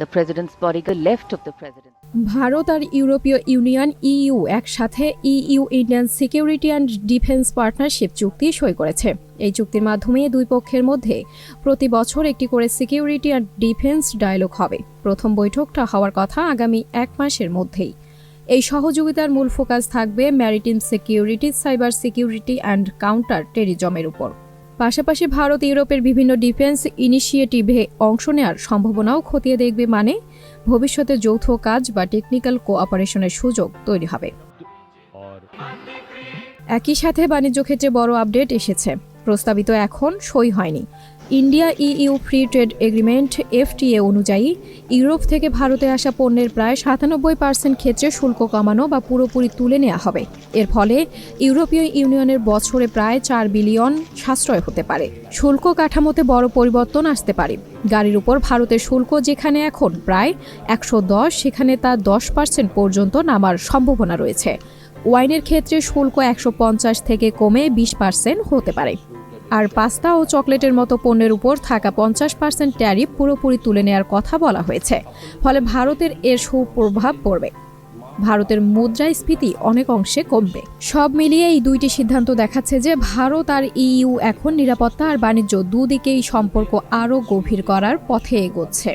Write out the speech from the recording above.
The president's bodyguard left of the president. Bharat আর ইউরোপীয় union EU একসাথে EU Indian security and defence partnership চুক্তি সই করেছে। এই চুক্তির মাধ্যমে দুই পক্ষের মধ্যে প্রতি বছর একটি করে সিকিউরিটি অ্যান্ড ডিফেন্স ডায়ালগ হবে। প্রথম বৈঠকটা হওয়ার কথা আগামী 1 মাসের মধ্যেই। এই সহযোগিতার মূল ফোকাস থাকবে maritime security, cyber security and counter টেররিজমের উপর। পাশাপাশি ভারত ইউরোপের বিভিন্ন ডিফেন্স ইনিশিয়েটিভে অংশ নেওয়ার সম্ভাবনাও খতিয়ে দেখবে, মানে ভবিষ্যতে যৌথ কাজ বা টেকনিক্যাল কোঅপারেশনের সুযোগ তৈরি হবে। একই সাথে বাণিজ্য ক্ষেত্রে বড় আপডেট এসেছে। প্রস্তাবিত এখন সই হয়নি। India EU free trade agreement FTA অনুযায়ী ইউরোপ থেকে ভারতে আসা পণ্যের প্রায় 97% ক্ষেত্রে শুল্ক কমানো বা পুরোপুরি তুলে নেওয়া হবে। এর ফলে ইউরোপীয় ইউনিয়নের বছরে প্রায় 4 বিলিয়ন সাশ্রয় হতে পারে। শুল্ক কাঠামোতে বড় পরিবর্তন আসতে পারে। গাড়ির উপর ভারতের শুল্ক যেখানে এখন প্রায় 110, সেখানে তা 10% পর্যন্ত নামার সম্ভাবনা রয়েছে। ওয়াইনের ক্ষেত্রে শুল্ক 150 থেকে কমে 20% হতে পারে। আর পাস্তা ও চকলেটের মতো পণ্যের উপর থাকা 50% ট্যারিফ পুরোপুরি তুলে নেওয়ার কথা বলা হয়েছে। ফলে ভারতের এর সুপ্রভাব পড়বে। ভারতের মুদ্রাস্ফীতি অনেক অংশে কমবে। সব মিলিয়ে এই দুইটি সিদ্ধান্ত দেখাচ্ছে যে ভারত আর ইইউ এখন নিরাপত্তা আর বাণিজ্য দুদিকেই সম্পর্ক আরও গভীর করার পথে এগোচ্ছে।